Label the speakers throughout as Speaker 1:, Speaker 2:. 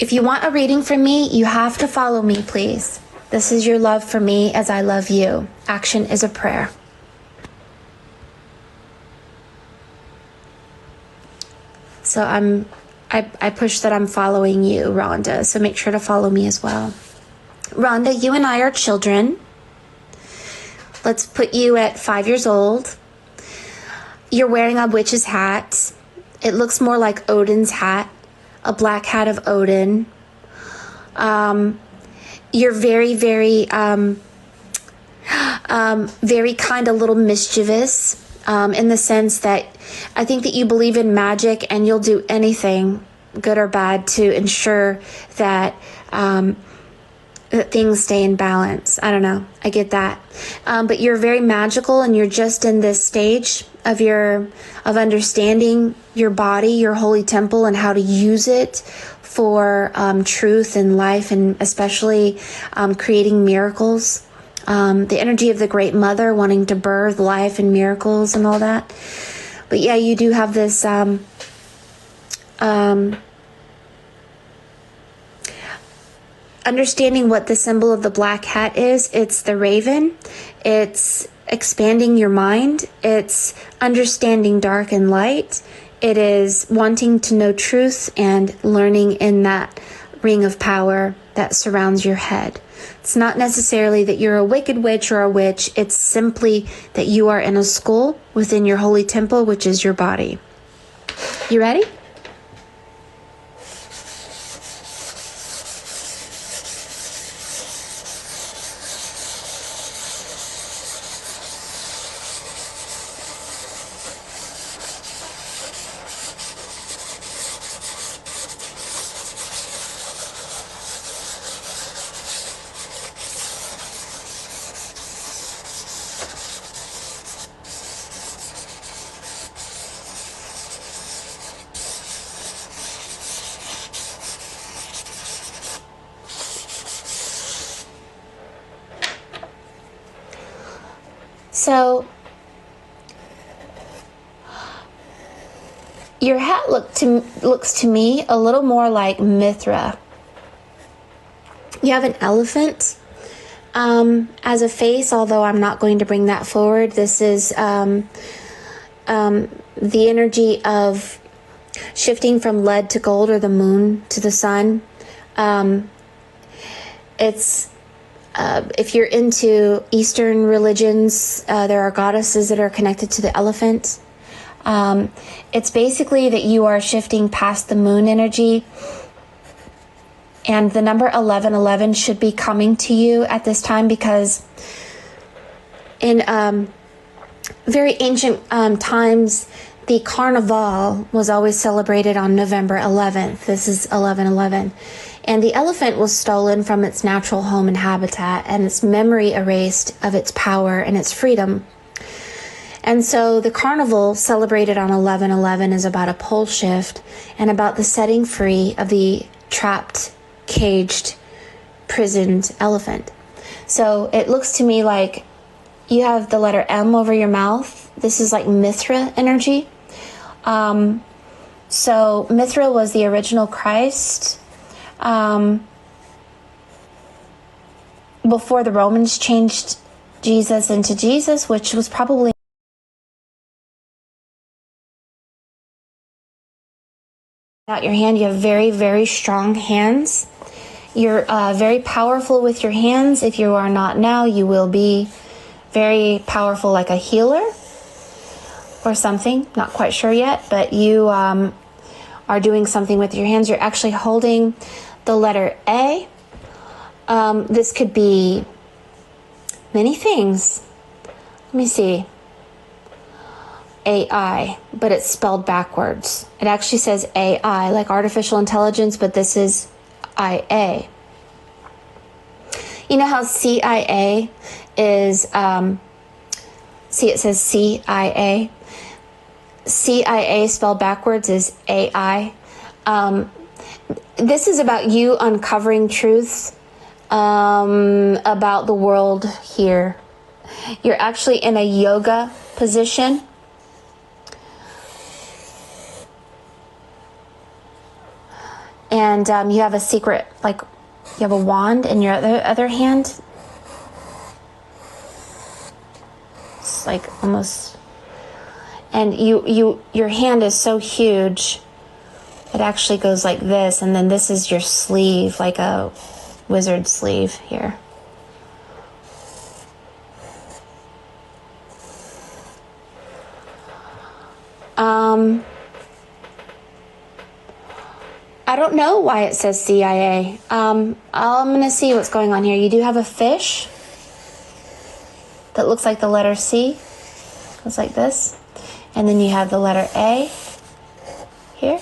Speaker 1: If you want a reading from me, you have to follow me, please. This is your love for me as I love you. Action is a prayer. So I push that I'm following you, Rhonda, so make sure to follow me as well. Rhonda, you and I are children. Let's put you at 5 years old. You're wearing a witch's hat. It looks more like Odin's hat, a black hat of Odin. You're very, very, very kind of little mischievous, in the sense that I think that you believe in magic and you'll do anything, good or bad, to ensure that that things stay in balance. I don't know. I get that. But you're very magical, and you're just in this stage of understanding your body, your holy temple, and how to use it for truth and life, and especially creating miracles. The energy of the Great Mother wanting to birth life and miracles and all that. But yeah, you do have this understanding what the symbol of the black hat is. It's the raven. It's expanding your mind. It's understanding dark and light. It is wanting to know truth and learning in that ring of power that surrounds your head. It's not necessarily that you're a wicked witch or a witch. It's simply that you are in a school within your holy temple, which is your body. You ready? So your hat looks to me a little more like Mithra. You have an elephant as a face, although I'm not going to bring that forward. This is the energy of shifting from lead to gold, or the moon to the sun. If you're into Eastern religions, there are goddesses that are connected to the elephant. It's basically that you are shifting past the moon energy, and the number 1111 should be coming to you at this time, because in very ancient times, the carnival was always celebrated on November 11th. This is 1111. And the elephant was stolen from its natural home and habitat, and its memory erased of its power and its freedom. And so the carnival celebrated on 11/11 is about a pole shift and about the setting free of the trapped, caged, prisoned elephant. So it looks to me like you have the letter M over your mouth. This is like Mithra energy. So Mithra was the original Christ. Before the Romans changed Jesus into Jesus, which was probably out your hand. You have very, very strong hands. You're very powerful with your hands. If you are not now, you will be very powerful, like a healer or something. Not quite sure yet, but you are doing something with your hands. You're actually holding the letter A. This could be many things. Let me see. AI, but it's spelled backwards. It actually says AI, like artificial intelligence, but this is IA. You know how CIA is, see, it says CIA. CIA spelled backwards is AI. This is about you uncovering truth about the world here. You're actually in a yoga position. And you have a secret, like you have a wand in your other hand. It's like almost, and your hand is so huge, it actually goes like this, and then this is your sleeve, like a wizard sleeve here. I don't know why it says CIA. I'm going to see what's going on here. You do have a fish that looks like the letter C. Goes like this. And then you have the letter A here.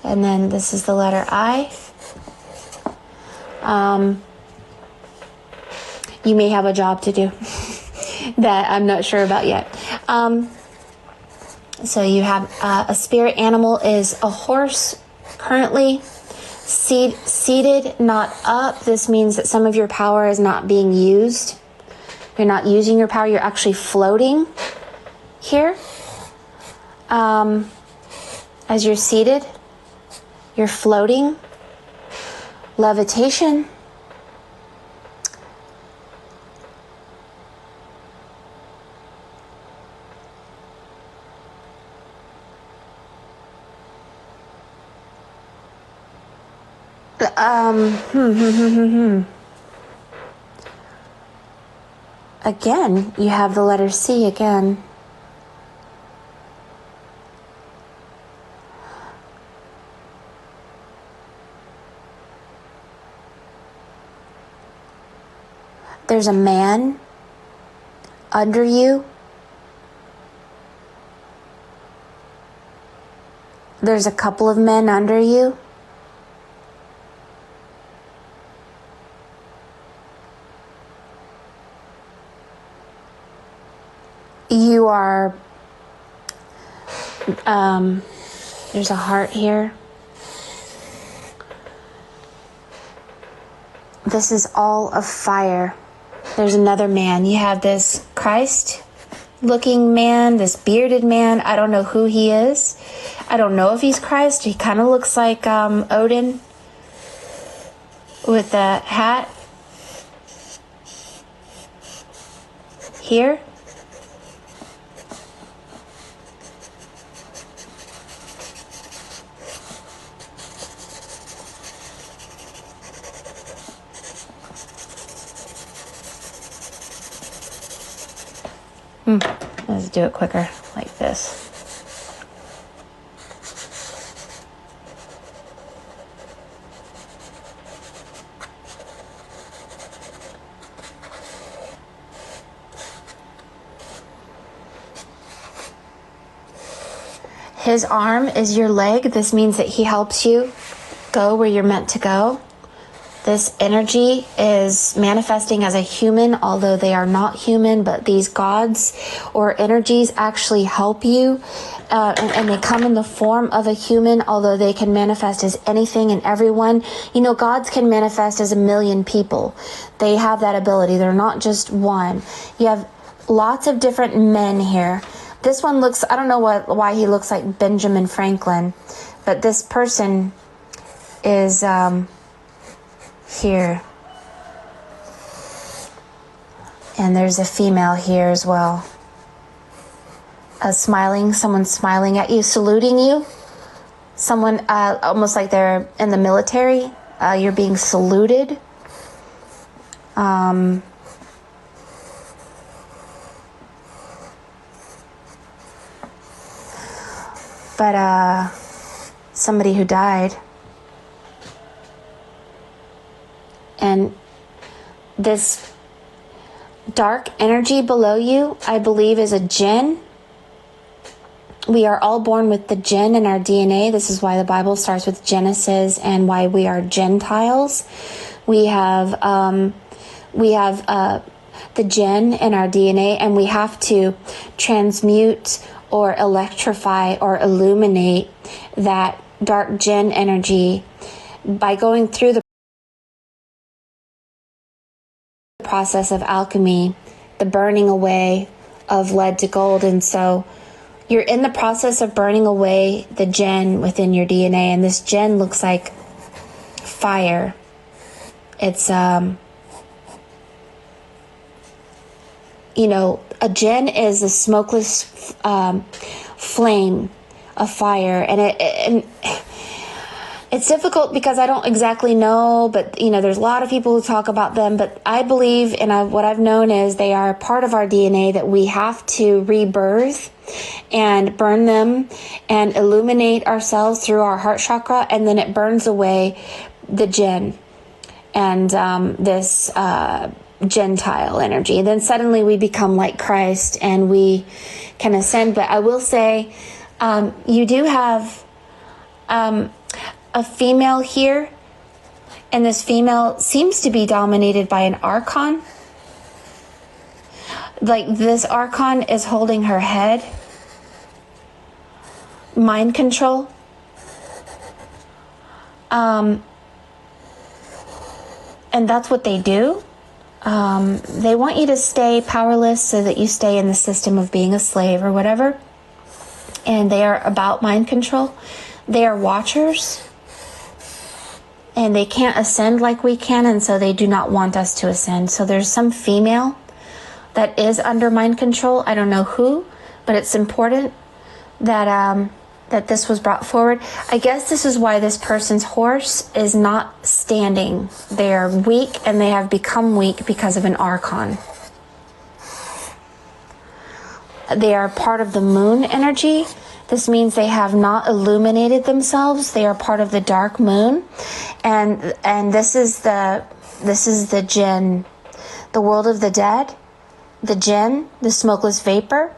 Speaker 1: And then this is the letter I. You may have a job to do that I'm not sure about yet. So you have a spirit animal is a horse currently seated, not up. This means that some of your power is not being used. You're not using your power. You're actually floating here. As you're seated, you're floating. Levitation. Again, you have the letter C again. There's a man under you. There's a couple of men under you. You are, there's a heart here. This is all of fire. There's another man. You have this Christ-looking man, this bearded man. I don't know who he is. I don't know if he's Christ. He kind of looks like Odin with a hat here. Let's do it quicker, like this. His arm is your leg. This means that he helps you go where you're meant to go. This energy is manifesting as a human, although they are not human, but these gods or energies actually help you, and they come in the form of a human, although they can manifest as anything and everyone. You know, gods can manifest as a million people. They have that ability. They're not just one. You have lots of different men here. This one looks, I don't know why he looks like Benjamin Franklin, but this person is here. And there's a female here as well. Someone smiling at you, saluting you. Someone almost like they're in the military. You're being saluted. But somebody who died. And this dark energy below you, I believe, is a jinn. We are all born with the jinn in our DNA. This is why the Bible starts with Genesis and why we are Gentiles. We have the jinn in our DNA, and we have to transmute or electrify or illuminate that dark jinn energy by going through the process of alchemy, the burning away of lead to gold. And so you're in the process of burning away the gen within your DNA, and this gen looks like fire. It's a gen is a smokeless flame of fire, and it's difficult because I don't exactly know, but there's a lot of people who talk about them, but I believe, and what I've known is they are part of our DNA that we have to rebirth and burn them and illuminate ourselves through our heart chakra, and then it burns away the gen and this Gentile energy. And then suddenly we become like Christ and we can ascend. But I will say, you do have a female here, and this female seems to be dominated by an archon. Like this archon is holding her head. Mind control. And that's what they do. They want you to stay powerless so that you stay in the system of being a slave or whatever. And they are about mind control. They are watchers. And they can't ascend like we can, and so they do not want us to ascend. So there's some female that is under mind control. I don't know who, but it's important that that this was brought forward. I guess this is why this person's horse is not standing. They are weak, and they have become weak because of an archon. They are part of the moon energy. This means they have not illuminated themselves. They are part of the dark moon, and this is the jinn, the world of the dead, the jinn, the smokeless vapor,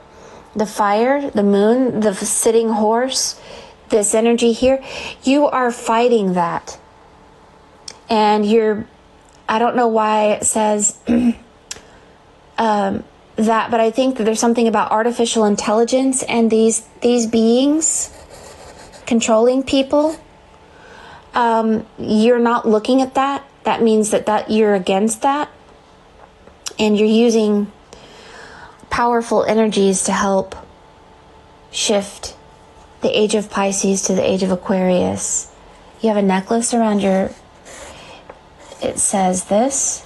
Speaker 1: the fire, the moon, the sitting horse, this energy here. You are fighting that, and I don't know why it says that, but I think that there's something about artificial intelligence and these beings controlling people. You're not looking at that. That means that you're against that, and you're using powerful energies to help shift the age of Pisces to the age of Aquarius. You have a necklace around it says this.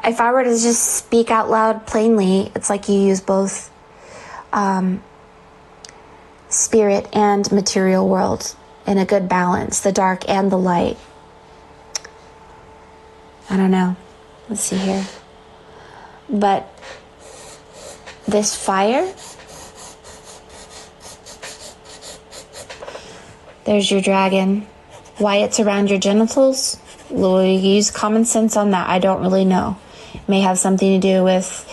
Speaker 1: If I were to just speak out loud plainly, it's like you use both spirit and material world in a good balance, the dark and the light. I don't know. Let's see here. But this fire, there's your dragon. Why it's around your genitals? We'll use common sense on that. I don't really know. It may have something to do with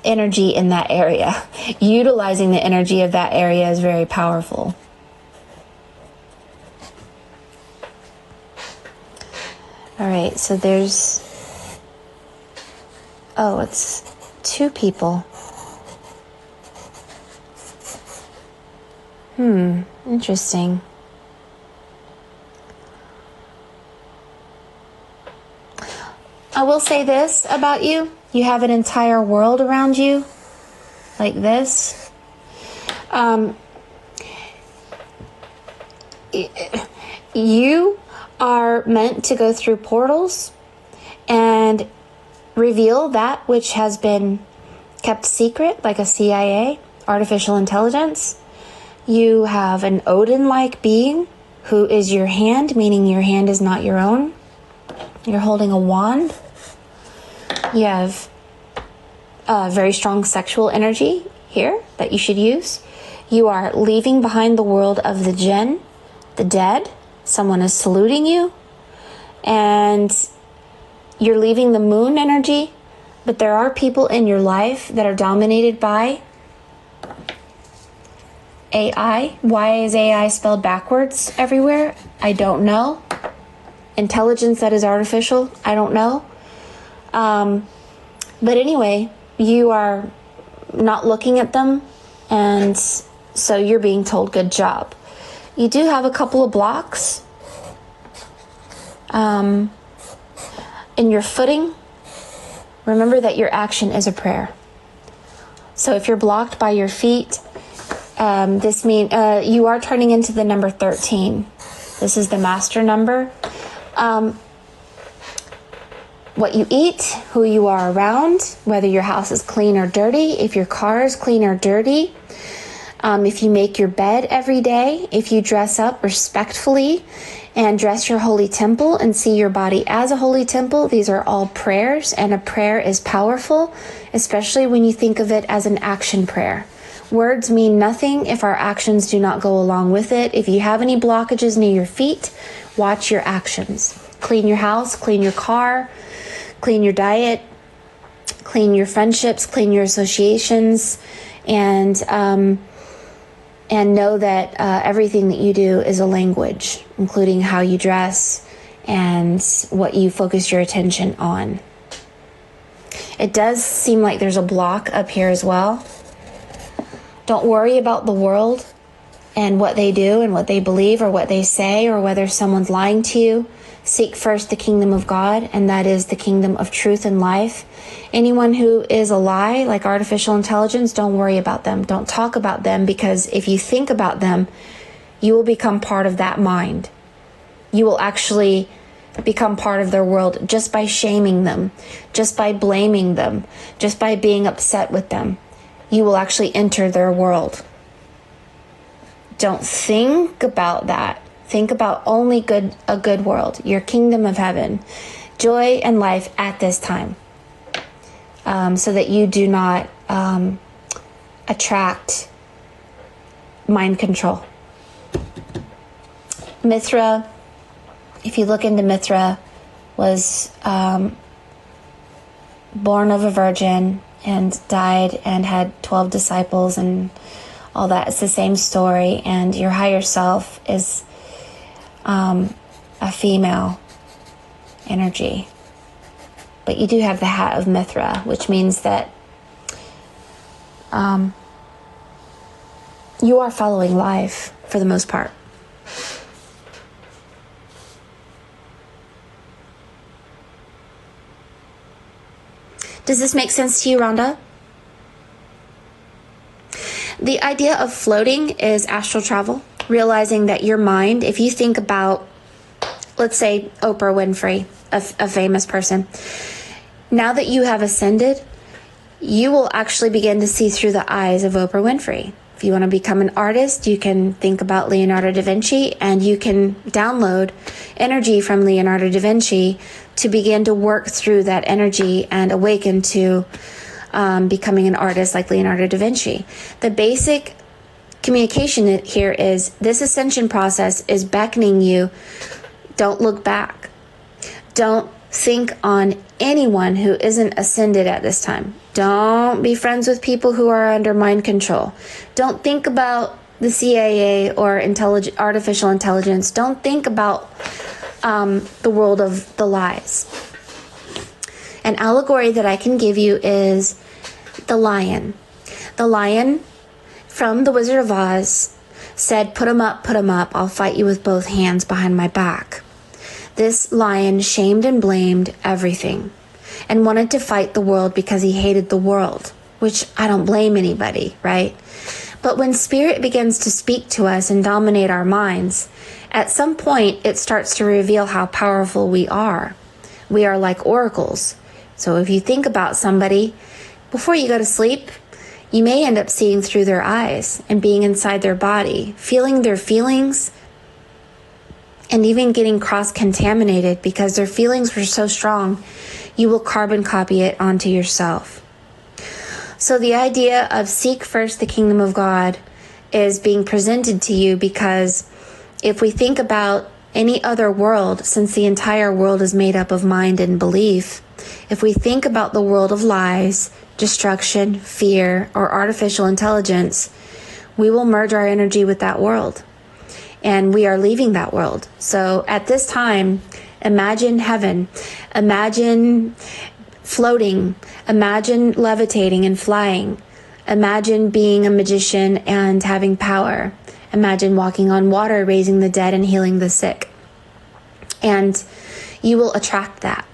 Speaker 1: energy in that area. Utilizing the energy of that area is very powerful. All right, so it's two people. Interesting. I will say this about you. You have an entire world around you, like this. You are meant to go through portals and reveal that which has been kept secret, like a CIA, artificial intelligence. You have an Odin-like being who is your hand, meaning your hand is not your own. You're holding a wand. You have very strong sexual energy here that you should use. You are leaving behind the world of the jinn, the dead. Someone is saluting you. And you're leaving the moon energy. But there are people in your life that are dominated by AI. Why is AI spelled backwards everywhere? I don't know. Intelligence that is artificial? I don't know. But anyway, you are not looking at them, and so you're being told good job. You do have a couple of blocks in your footing. Remember that your action is a prayer. So if you're blocked by your feet, this means you are turning into the number 13. This is the master number. What you eat, who you are around, whether your house is clean or dirty, if your car is clean or dirty, if you make your bed every day, if you dress up respectfully and dress your holy temple and see your body as a holy temple, these are all prayers, and a prayer is powerful, especially when you think of it as an action prayer. Words mean nothing if our actions do not go along with it. If you have any blockages near your feet, watch your actions. Clean your house, clean your car, clean your diet, clean your friendships, clean your associations, and know that everything that you do is a language, including how you dress and what you focus your attention on. It does seem like there's a block up here as well. Don't worry about the world and what they do and what they believe or what they say or whether someone's lying to you. Seek first the kingdom of God, and that is the kingdom of truth and life. Anyone who is a lie, like artificial intelligence, don't worry about them. Don't talk about them, because if you think about them, you will become part of that mind. You will actually become part of their world just by shaming them, just by blaming them, just by being upset with them. You will actually enter their world. Don't think about that. Think about only a good world, your kingdom of heaven, joy and life at this time, so that you do not attract mind control. Mithra, if you look into Mithra, was born of a virgin and died and had 12 disciples and all that. It's the same story, and your higher self is a female energy. But you do have the hat of Mithra, which means that you are following life for the most part. Does this make sense to you, Rhonda? The idea of floating is astral travel, realizing that your mind, if you think about, let's say, Oprah Winfrey, a famous person, now that you have ascended, you will actually begin to see through the eyes of Oprah Winfrey. If you want to become an artist, you can think about Leonardo da Vinci, and you can download energy from Leonardo da Vinci to begin to work through that energy and awaken to becoming an artist like Leonardo da Vinci. The basic communication here is this ascension process is beckoning you. Don't look back. Don't think on anyone who isn't ascended at this time. Don't be friends with people who are under mind control. Don't think about the CIA or artificial intelligence. Don't think about the world of the lies. An allegory that I can give you is the lion. The lion from The Wizard of Oz said, "Put 'em up, I'll fight you with both hands behind my back." This lion shamed and blamed everything and wanted to fight the world because he hated the world, which I don't blame anybody, right? But when spirit begins to speak to us and dominate our minds, at some point it starts to reveal how powerful we are. We are like oracles. So if you think about somebody, before you go to sleep, you may end up seeing through their eyes and being inside their body, feeling their feelings, and even getting cross-contaminated because their feelings were so strong, you will carbon copy it onto yourself. So the idea of seek first the kingdom of God is being presented to you because if we think about any other world, since the entire world is made up of mind and belief, if we think about the world of lies, destruction, fear, or artificial intelligence, we will merge our energy with that world. And we are leaving that world. So at this time, imagine heaven, imagine floating, imagine levitating and flying, imagine being a magician and having power, Imagine walking on water, raising the dead and healing the sick. And you will attract that.